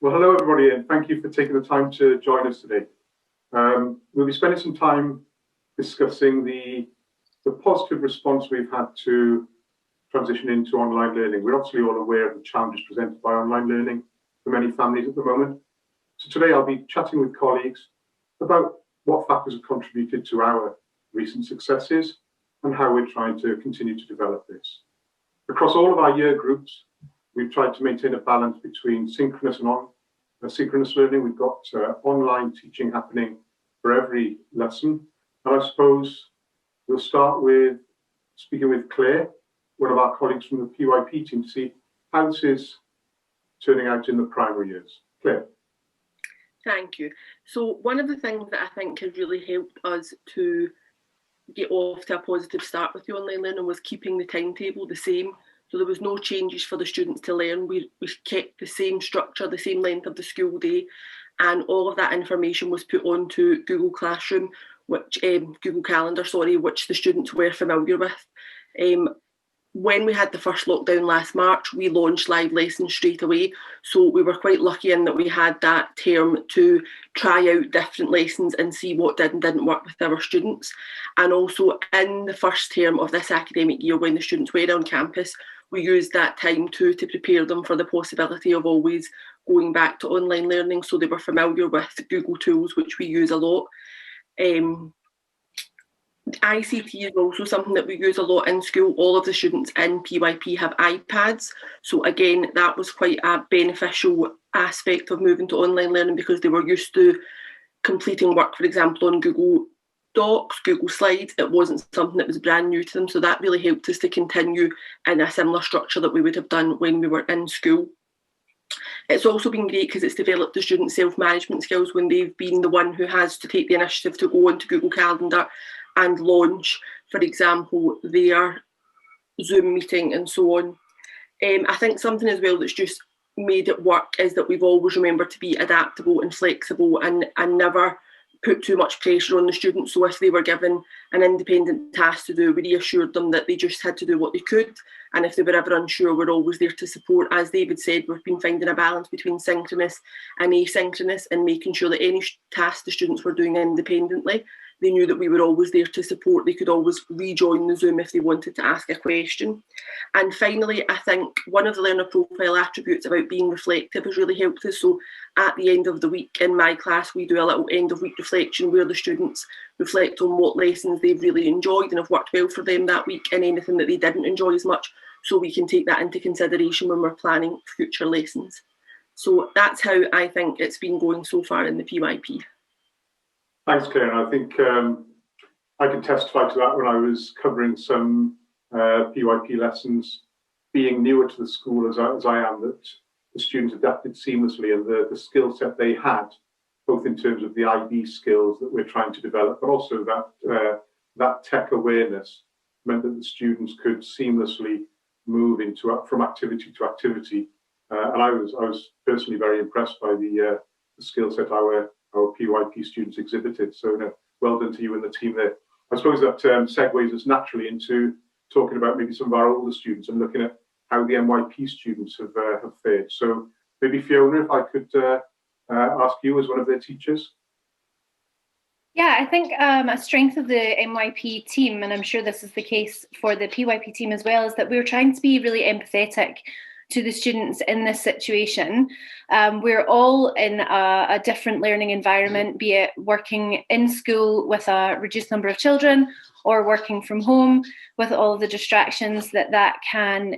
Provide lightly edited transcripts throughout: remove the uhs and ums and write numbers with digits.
Well, hello everybody, and thank you for taking the time to join us today. We'll be spending some time discussing the positive response we've had to transition into online learning. We're obviously all aware of the challenges presented by online learning for many families at the moment. So today I'll be chatting with colleagues about what factors have contributed to our recent successes and how we're trying to continue to develop this. Across all of our year groups, we've tried to maintain a balance between synchronous and asynchronous learning. We've got online teaching happening for every lesson. And I suppose we'll start with speaking with Claire, one of our colleagues from the PYP team, to see how this is turning out in the primary years. Claire. Thank you. So one of the things that I think has really helped us to get off to a positive start with the online learning was keeping the timetable the same. So there was no changes for the students to learn. We kept the same structure, the same length of the school day, and all of that information was put onto Google Classroom, Google Calendar, which the students were familiar with. When we had the first lockdown last March, we launched live lessons straight away. So we were quite lucky in that we had that term to try out different lessons and see what did and didn't work with our students. And also in the first term of this academic year, when the students were on campus, we used that time to prepare them for the possibility of always going back to online learning. So they were familiar with Google tools, which we use a lot. ICT is also something that we use a lot in school. All of the students in PYP have iPads. So again, that was quite a beneficial aspect of moving to online learning because they were used to completing work, for example, on Google Docs, Google Slides. It wasn't something that was brand new to them. So that really helped us to continue in a similar structure that we would have done when we were in school. It's also been great because it's developed the students' self-management skills when they've been the one who has to take the initiative to go onto Google Calendar and launch, for example, their Zoom meeting and so on. I think something as well that's just made it work is that we've always remembered to be adaptable and flexible and never put too much pressure on the students. So if they were given an independent task to do, we reassured them that they just had to do what they could. And if they were ever unsure, we're always there to support. As David said, we've been finding a balance between synchronous and asynchronous and making sure that any task the students were doing independently, they knew that we were always there to support. They could always rejoin the Zoom if they wanted to ask a question. And finally, I think one of the learner profile attributes about being reflective has really helped us. So at the end of the week in my class, we do a little end of week reflection where the students reflect on what lessons they've really enjoyed and have worked well for them that week and anything that they didn't enjoy as much. So we can take that into consideration when we're planning future lessons. So that's how I think it's been going so far in the PYP. Thanks, Claire. And I think I can testify to that when I was covering some PYP lessons, being newer to the school as I am, that the students adapted seamlessly and the skill set they had, both in terms of the IB skills that we're trying to develop, but also that tech awareness meant that the students could seamlessly move from activity to activity. And I was personally very impressed by the skill set our PYP students exhibited. So well done to you and the team there. I suppose that segues us naturally into talking about maybe some of our older students and looking at how the MYP students have fared. So maybe Fiona, if I could ask you as one of their teachers. Yeah, I think a strength of the MYP team, and I'm sure this is the case for the PYP team as well, is that we're trying to be really empathetic to the students in this situation. We're all in a different learning environment, be it working in school with a reduced number of children or working from home with all of the distractions that can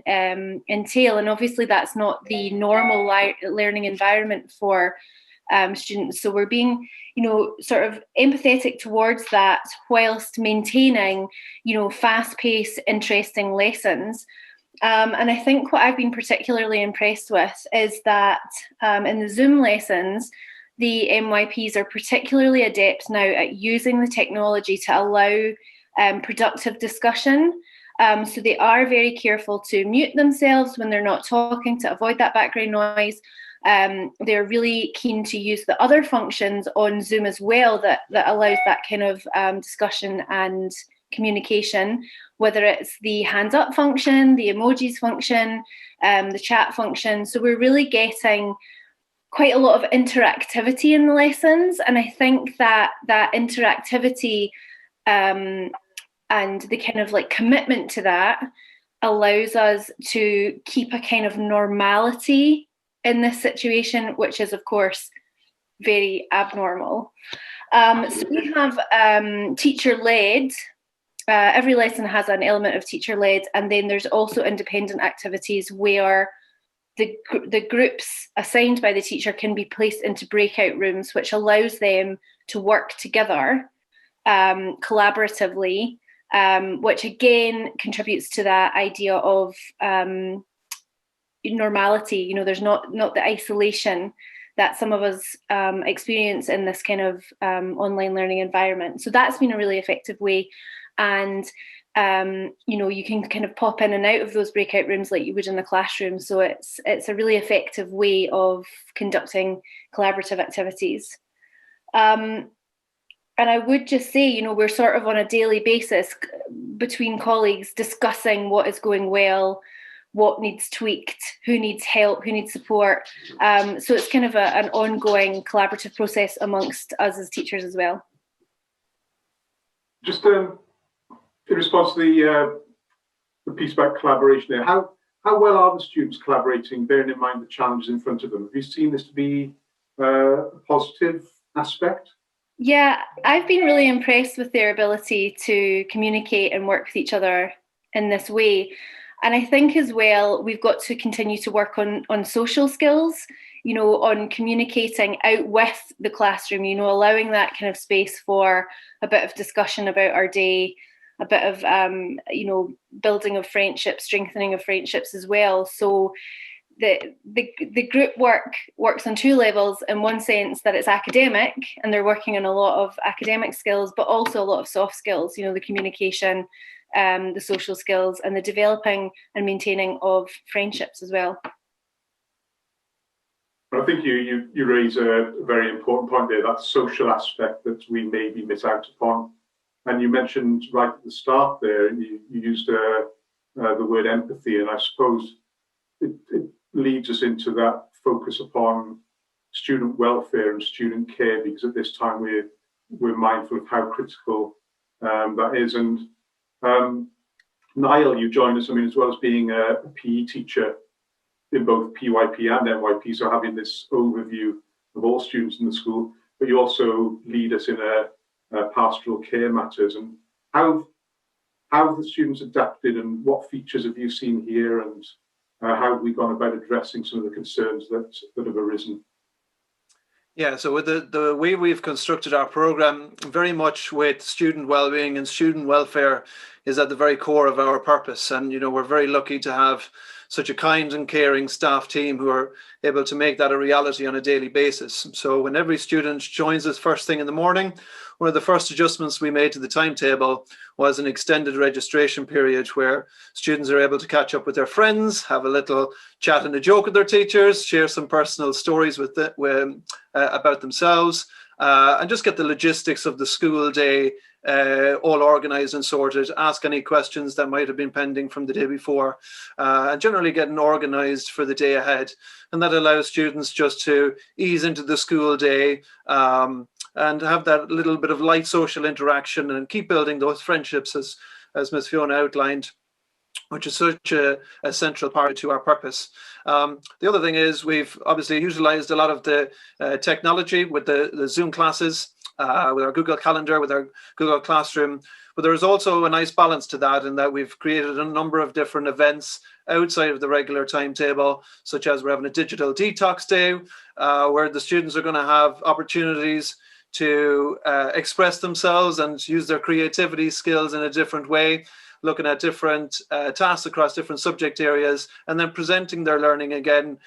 entail. And obviously that's not the normal learning environment for students. So we're being, sort of empathetic towards that whilst maintaining, fast-paced, interesting lessons. And I think what I've been particularly impressed with is that in the Zoom lessons, the MYPs are particularly adept now at using the technology to allow productive discussion. So they are very careful to mute themselves when they're not talking to avoid that background noise. They're really keen to use the other functions on Zoom as well that allows that kind of discussion and communication, whether it's the hands up function, the emojis function, the chat function. So we're really getting quite a lot of interactivity in the lessons, and I think that interactivity and the kind of like commitment to that allows us to keep a kind of normality in this situation, which is of course very abnormal. So we have teacher-led. Every lesson has an element of teacher-led, and then there's also independent activities where the groups assigned by the teacher can be placed into breakout rooms, which allows them to work together collaboratively, which again contributes to that idea of normality. You know, there's not the isolation that some of us experience in this kind of online learning environment. So that's been a really effective way. And you know, you can kind of pop in and out of those breakout rooms like you would in the classroom. So it's a really effective way of conducting collaborative activities. And I would just say, you know, we're sort of on a daily basis between colleagues discussing what is going well, what needs tweaked, who needs help, who needs support. So it's kind of an ongoing collaborative process amongst us as teachers as well. Just in response to the piece about collaboration there, how well are the students collaborating, bearing in mind the challenges in front of them? Have you seen this to be a positive aspect? Yeah, I've been really impressed with their ability to communicate and work with each other in this way. And I think as well, we've got to continue to work on social skills, you know, on communicating out with the classroom, you know, allowing that kind of space for a bit of discussion about our day, a bit of, you know, building of friendships, strengthening of friendships as well. So the group works on two levels, in one sense that it's academic and they're working on a lot of academic skills, but also a lot of soft skills, you know, the communication, the social skills, and the developing and maintaining of friendships as well. I think you raise a very important point there, that social aspect that we maybe miss out upon. And you mentioned right at the start there, you used the word empathy, and I suppose it leads us into that focus upon student welfare and student care, because at this time we're mindful of how critical that is. And Niall, you joined us, I mean, as well as being a PE teacher in both PYP and NYP, so having this overview of all students in the school, but you also lead us in pastoral care matters. And how have the students adapted, and what features have you seen here, and how have we gone about addressing some of the concerns that have arisen? Yeah, so with the way we've constructed our program, very much with student well-being and student welfare is at the very core of our purpose. And, you know, we're very lucky to have such a kind and caring staff team who are able to make that a reality on a daily basis. So when every student joins us first thing in the morning, one of the first adjustments we made to the timetable was an extended registration period where students are able to catch up with their friends, have a little chat and a joke with their teachers, share some personal stories about themselves, and just get the logistics of the school day all organised and sorted, ask any questions that might have been pending from the day before, and generally getting organised for the day ahead. And that allows students just to ease into the school day and have that little bit of light social interaction and keep building those friendships, as Ms. Fiona outlined, which is such a central part to our purpose. The other thing is we've obviously utilised a lot of the technology with the Zoom classes, with our Google Calendar, with our Google Classroom, but there is also a nice balance to that in that we've created a number of different events outside of the regular timetable, such as we're having a digital detox day, where the students are going to have opportunities to express themselves and use their creativity skills in a different way, looking at different tasks across different subject areas, and then presenting their learning again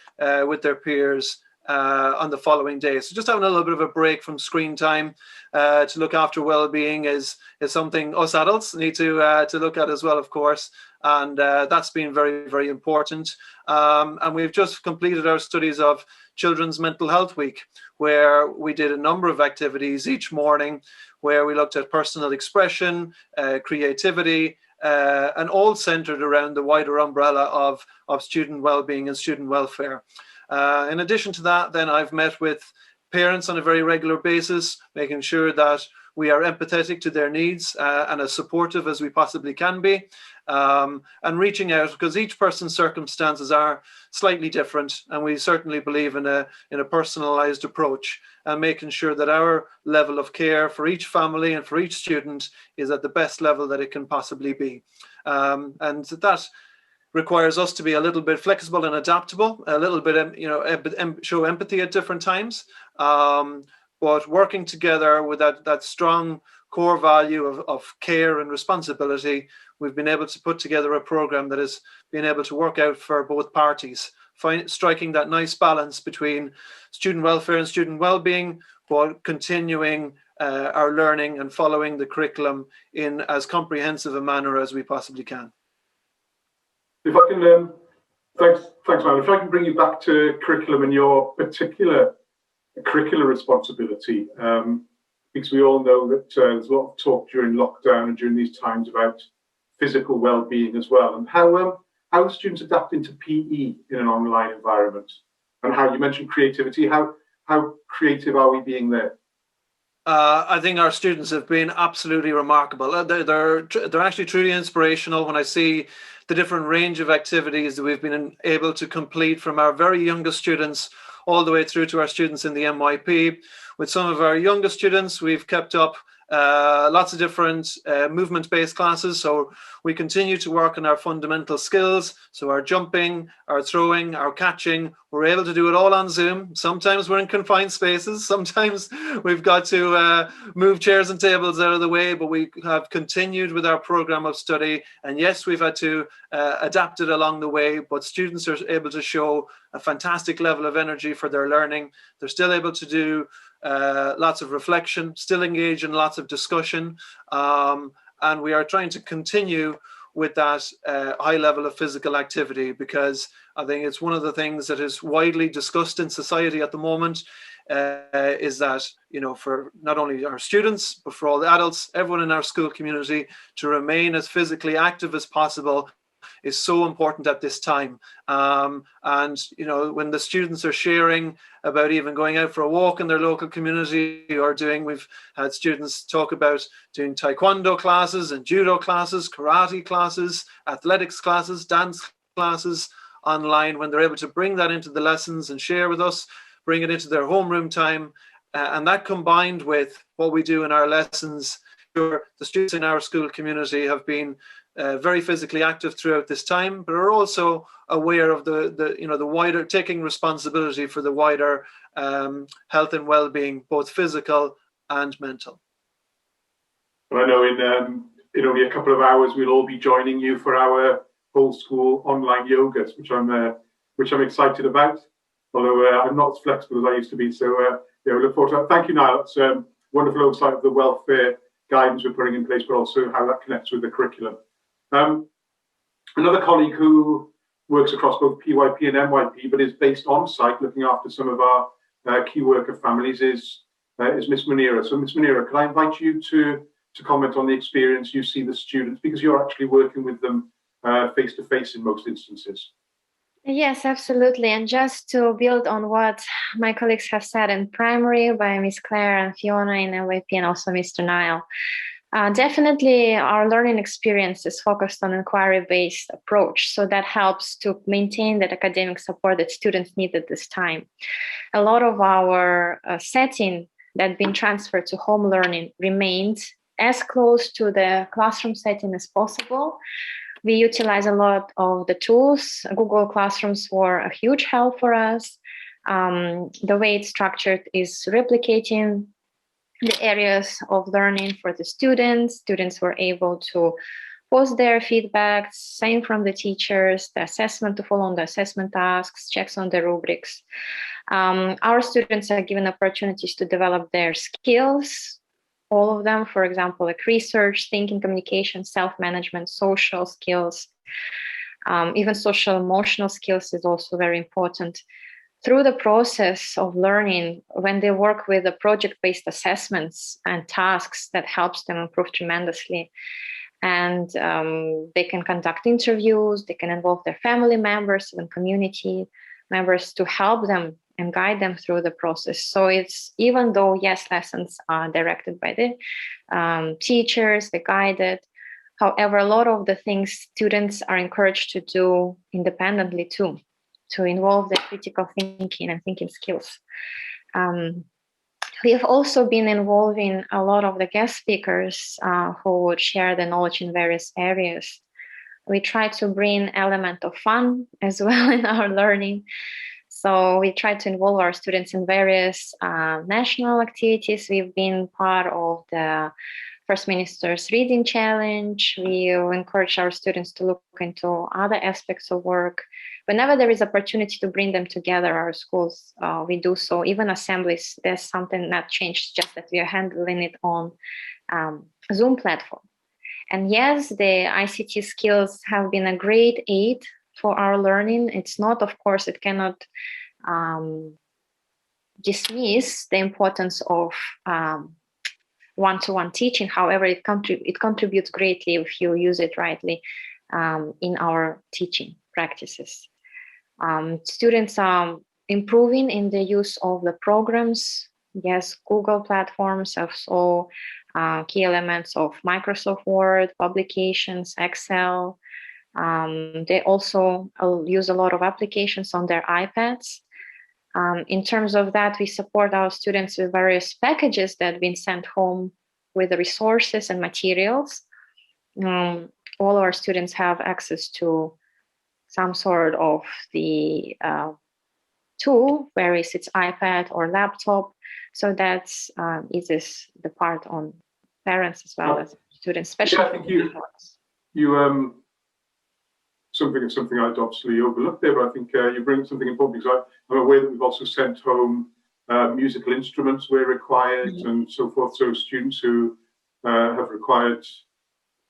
with their peers on the following day. So just having a little bit of a break from screen time to look after well-being is something us adults need to look at as well, of course. And that's been very, very important. And we've just completed our studies of Children's Mental Health Week, where we did a number of activities each morning, where we looked at personal expression, creativity, and all centered around the wider umbrella of student well-being and student welfare. In addition to that, then I've met with parents on a very regular basis, making sure that we are empathetic to their needs and as supportive as we possibly can be, and reaching out, because each person's circumstances are slightly different, and we certainly believe in a personalized approach, and making sure that our level of care for each family and for each student is at the best level that it can possibly be. And that requires us to be a little bit flexible and adaptable, a little bit, show empathy at different times, but working together with that strong core value of care and responsibility, we've been able to put together a program that has been able to work out for both parties, striking that nice balance between student welfare and student well-being, while continuing our learning and following the curriculum in as comprehensive a manner as we possibly can. If I can, thanks, Allan. If I can bring you back to curriculum and your particular curricular responsibility, because we all know that there's a lot of talk during lockdown and during these times about physical well-being as well, and how students adapt into PE in an online environment, and how you mentioned creativity. How creative are we being there? I think our students have been absolutely remarkable. They're actually truly inspirational when I see the different range of activities that we've been able to complete, from our very youngest students all the way through to our students in the MYP. With some of our youngest students, we've kept up lots of different movement-based classes. So we continue to work on our fundamental skills. So our jumping, our throwing, our catching, we're able to do it all on Zoom. Sometimes we're in confined spaces. Sometimes we've got to move chairs and tables out of the way, but we have continued with our program of study. And yes, we've had to adapt it along the way, but students are able to show a fantastic level of energy for their learning. They're still able to do lots of reflection, still engage in lots of discussion, and we are trying to continue with that high level of physical activity, because I think it's one of the things that is widely discussed in society at the moment, is that, for not only our students, but for all the adults, everyone in our school community, to remain as physically active as possible is so important at this time. And when the students are sharing about even going out for a walk in their local community, or we've had students talk about doing taekwondo classes and judo classes, karate classes, athletics classes, dance classes online, when they're able to bring that into the lessons and share with us, bring it into their homeroom time, and that combined with what we do in our lessons, the students in our school community have been very physically active throughout this time, but are also aware of the wider, taking responsibility for the wider health and well-being, both physical and mental. Well, I know in only a couple of hours we'll all be joining you for our whole school online yogas, which I'm excited about. Although I'm not as flexible as I used to be, so we look forward to that. Thank you, Niall. That's wonderful oversight of the welfare guidance we're putting in place, but also how that connects with the curriculum. Another colleague who works across both PYP and MYP, but is based on site looking after some of our key worker families, is Miss Munira. So Miss Munira, can I invite you to comment on the experience you see the students, because you're actually working with them face to face in most instances? Yes, absolutely. And just to build on what my colleagues have said in primary by Miss Claire and Fiona in MYP, and also Mr. Niall, definitely our learning experience is focused on inquiry-based approach. So that helps to maintain that academic support that students need at this time. A lot of our setting that had been transferred to home learning remained as close to the classroom setting as possible. We utilize a lot of the tools. Google Classrooms were a huge help for us. The way it's structured is replicating the areas of learning for the students. Students were able to post their feedback, same from the teachers, the assessment, to follow on the assessment tasks, checks on the rubrics. Our students are given opportunities to develop their skills, all of them, for example, like research, thinking, communication, self-management, social skills, even social emotional skills is also very important. Through the process of learning, when they work with the project-based assessments and tasks, that helps them improve tremendously. And they can conduct interviews, they can involve their family members, even community. members to help them and guide them through the process. So it's, even though, yes, lessons are directed by the teachers, they're guided. However, a lot of the things students are encouraged to do independently too, to involve their critical thinking and thinking skills. We have also been involving a lot of the guest speakers who would share the knowledge in various areas. We try to bring element of fun as well in our learning. So we try to involve our students in various national activities. We've been part of the First Minister's Reading Challenge. We encourage our students to look into other aspects of work. Whenever there is opportunity to bring them together, our schools, we do so. Even assemblies, there's something that changed, just that we are handling it on Zoom platform. And yes, the ICT skills have been a great aid for our learning. It's not, of course, it cannot dismiss the importance of one-to-one teaching. However, it contributes greatly if you use it rightly in our teaching practices. Students are improving in the use of the programs. Yes, Google platforms, also key elements of Microsoft Word, publications, Excel. They also use a lot of applications on their iPads. In terms of that, we support our students with various packages that have been sent home with the resources and materials. All our students have access to some sort of the tool, whether it's iPad or laptop. So that's eases the part on parents as well as students, especially. Yeah, I think you something I'd obviously overlooked there, but I think you bring something important, because I'm aware that we've also sent home musical instruments where required, and so forth. So students who have required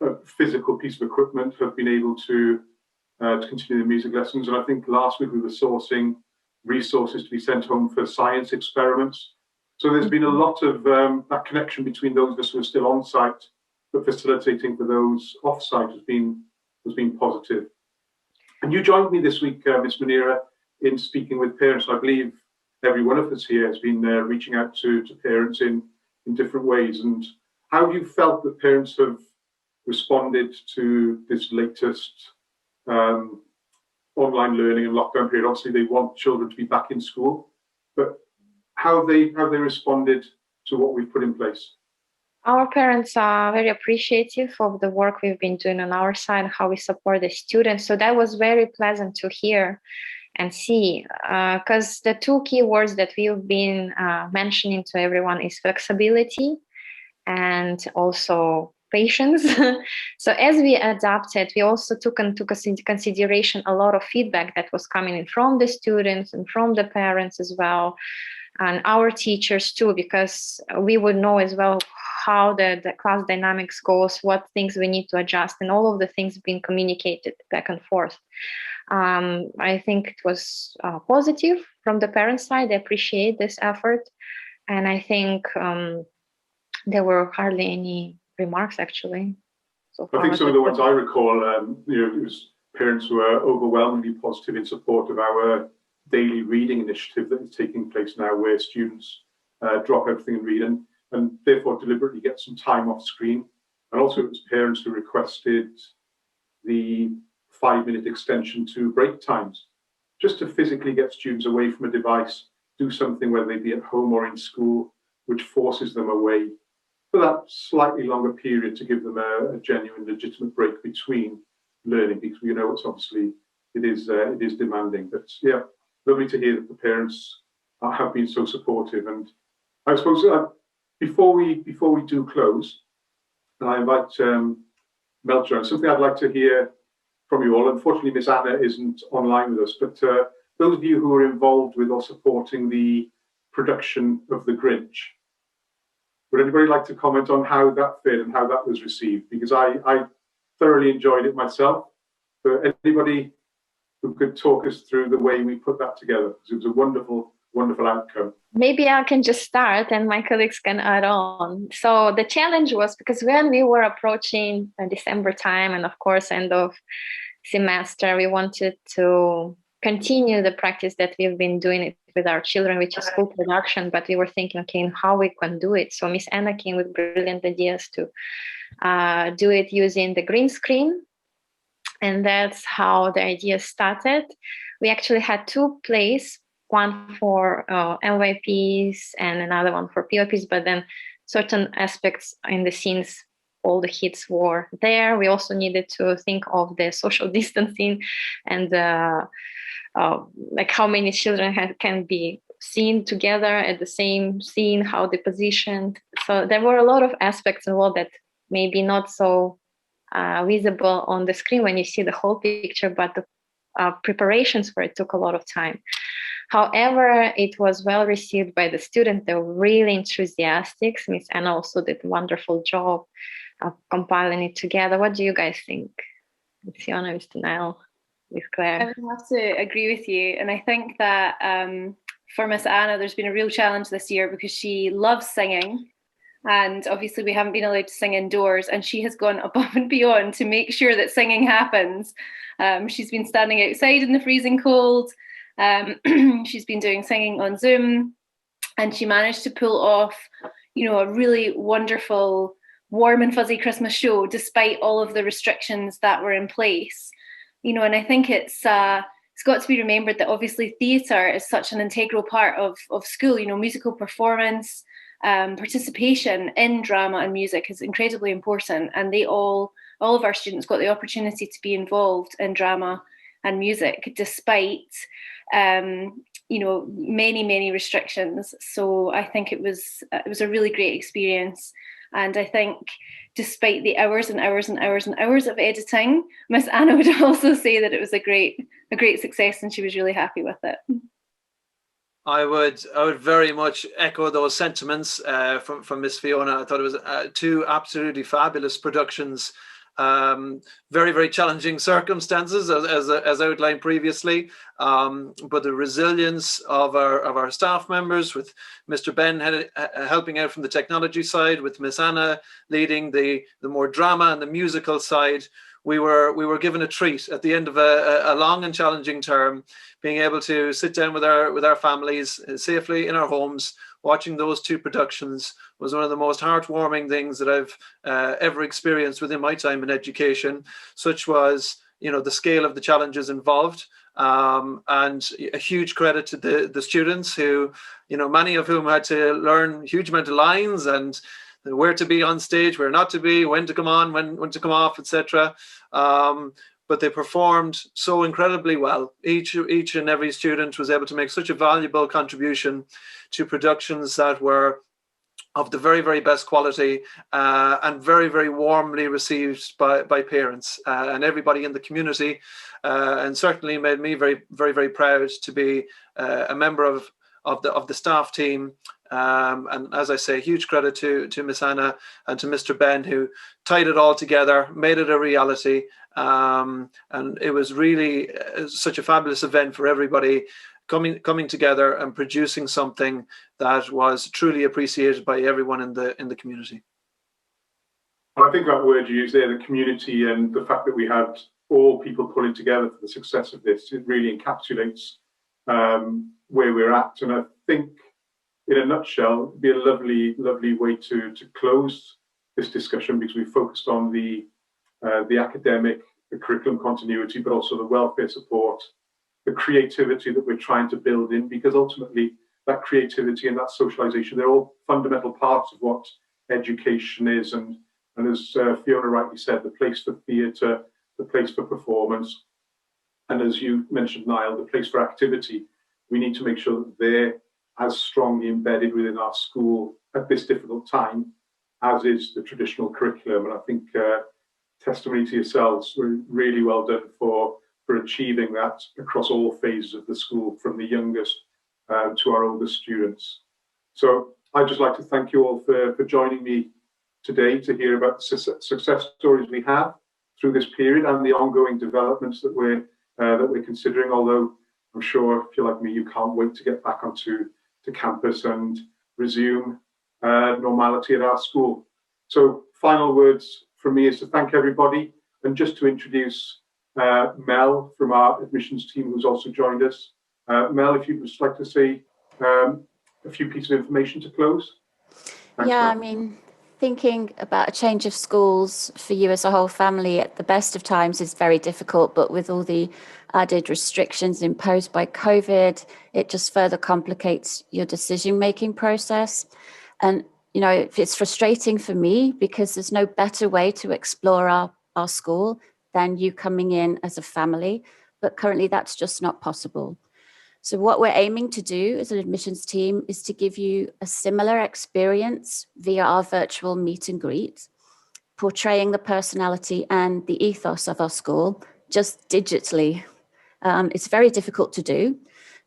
a physical piece of equipment have been able to continue the music lessons. And I think last week we were sourcing resources to be sent home for science experiments. So there's been a lot of that connection between those of us who are still on site, but facilitating for those off site has been positive. And you joined me this week, Ms. Munira, in speaking with parents. I believe every one of us here has been reaching out to parents in different ways. And how have you felt that parents have responded to this latest online learning and lockdown period? Obviously, they want children to be back in school, but how have they responded to what we've put in place? Our parents are very appreciative of the work we've been doing on our side, how we support the students. So that was very pleasant to hear and see, because the two key words that we've been mentioning to everyone is flexibility and also patience. So as we adapted, we also took into consideration a lot of feedback that was coming in from the students and from the parents as well, and our teachers too, because we would know as well how the class dynamics goes, what things we need to adjust, and all of the things being communicated back and forth. I think it was positive from the parent side. They appreciate this effort. And I think there were hardly any remarks, actually. So I think some of the ones I recall, it was parents who are overwhelmingly positive in support of our daily reading initiative that is taking place now, where students drop everything and read, and therefore deliberately get some time off screen. And also it was parents who requested the 5-minute extension to break times, just to physically get students away from a device, do something, whether they be at home or in school, which forces them away for that slightly longer period, to give them a genuine, legitimate break between learning, because we know it's obviously, it is demanding. But yeah, lovely to hear that the parents have been so supportive. And I suppose before we do close, and I invite Melcher, something I'd like to hear from you all. Unfortunately, Miss Anna isn't online with us, but those of you who are involved with or supporting the production of The Grinch, would anybody like to comment on how that fared and how that was received? Because I thoroughly enjoyed it myself. So anybody who could talk us through the way we put that together, because it was a wonderful, wonderful outcome. Maybe I can just start and my colleagues can add on. So the challenge was, because when we were approaching December time and of course end of semester, we wanted to continue the practice that we've been doing it with our children, which is school production, but we were thinking, okay, how we can do it. So Miss Anna came with brilliant ideas to do it using the green screen. And that's how the idea started. We actually had 2 plays, one for MYPs and another one for PYPs, but then certain aspects in the scenes, all the hits were there. We also needed to think of the social distancing and like how many children can be seen together at the same scene, how they positioned. So there were a lot of aspects involved that maybe not so visible on the screen when you see the whole picture, but the preparations for it took a lot of time. However, it was well received by the students. They were really enthusiastic. Miss Anna also did a wonderful job of compiling it together. What do you guys think? Miss Fiona, Mr. Niall, Miss Claire? I would have to agree with you. And I think that for Miss Anna, there's been a real challenge this year because she loves singing. And obviously we haven't been allowed to sing indoors, and she has gone above and beyond to make sure that singing happens. She's been standing outside in the freezing cold. She's been doing singing on Zoom, and she managed to pull off, a really wonderful, warm and fuzzy Christmas show despite all of the restrictions that were in place. And I think it's got to be remembered that obviously theatre is such an integral part of school. Musical performance, participation in drama and music is incredibly important, and all of our students got the opportunity to be involved in drama and music despite many restrictions. So I think it was a really great experience, and I think despite the hours and hours and hours and hours of editing, Miss Anna would also say that it was a great success, and she was really happy with it. I would very much echo those sentiments from Miss Fiona. I thought it was 2 absolutely fabulous productions. Very, very challenging circumstances, as outlined previously, but the resilience of our staff members, with Mr. Ben helping out from the technology side, with Miss Anna leading the more drama and the musical side. We were given a treat at the end of a long and challenging term, being able to sit down with our families safely in our homes. Watching those 2 productions was one of the most heartwarming things that I've ever experienced within my time in education. Such was, the scale of the challenges involved, and a huge credit to the students who, many of whom had to learn a huge amount of lines and where to be on stage, where not to be, when to come on, when to come off, etc. But they performed so incredibly well. Each and every student was able to make such a valuable contribution to productions that were of the very, very best quality, and very, very warmly received by parents and everybody in the community, and certainly made me very, very, very proud to be a member of the staff team. And as I say, huge credit to Miss Anna and to Mr. Ben, who tied it all together, made it a reality. And it was really such a fabulous event for everybody, coming together and producing something that was truly appreciated by everyone in the community. I think that word you used there, the community, and the fact that we had all people pulling together for the success of this, it really encapsulates where we're at. And I think, in a nutshell, it'd be a lovely way to close this discussion, because we focused on the academic, the curriculum continuity, but also the welfare support, the creativity that we're trying to build in, because ultimately that creativity and that socialization, they're all fundamental parts of what education is. And as Fiona rightly said, the place for theatre, the place for performance, and as you mentioned, Niall, the place for activity, we need to make sure that they're as strongly embedded within our school at this difficult time as is the traditional curriculum. And I think testimony to yourselves, were really well done for achieving that across all phases of the school, from the youngest to our oldest students. So I'd just like to thank you all for joining me today to hear about the success stories we have through this period and the ongoing developments that we're considering. Although I'm sure, if you're like me, you can't wait to get back onto campus and resume normality at our school. So final words from me is to thank everybody, and just to introduce Mel from our admissions team, who's also joined us. Mel, if you'd just like to say a few pieces of information to close. Thanks, Yeah, Mel. I mean, thinking about a change of schools for you as a whole family at the best of times is very difficult, but with all the added restrictions imposed by COVID, it just further complicates your decision-making process. And, you know, it's frustrating for me because there's no better way to explore our school than you coming in as a family, but currently that's just not possible. So what we're aiming to do as an admissions team is to give you a similar experience via our virtual meet and greet, portraying the personality and the ethos of our school just digitally. It's very difficult to do,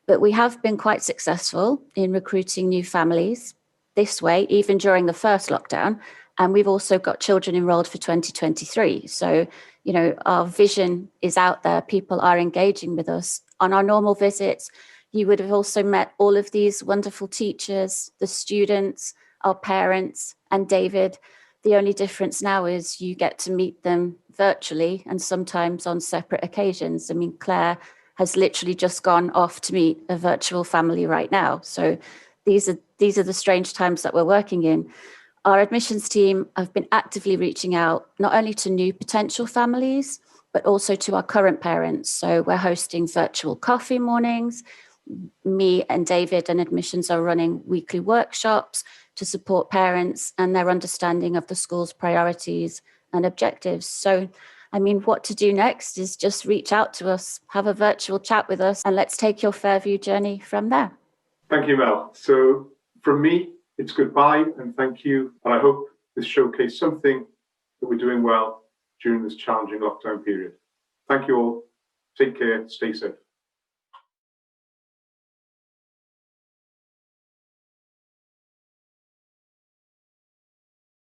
but we have been quite successful in recruiting new families this way, even during the first lockdown. And we've also got children enrolled for 2023. So, you know, our vision is out there. People are engaging with us. On our normal visits, you would have also met all of these wonderful teachers, the students, our parents, and David. The only difference now is you get to meet them virtually and sometimes on separate occasions. I mean, Claire has literally just gone off to meet a virtual family right now. So these are the strange times that we're working in. Our admissions team have been actively reaching out not only to new potential families, but also to our current parents. So we're hosting virtual coffee mornings. Me and David and admissions are running weekly workshops to support parents and their understanding of the school's priorities and objectives. So, I mean, what to do next is just reach out to us, have a virtual chat with us, and let's take your Fairview journey from there. Thank you, Mel. So from me, it's goodbye and thank you. And I hope this showcased something that we're doing well during this challenging lockdown period. Thank you all. Take care. Stay safe.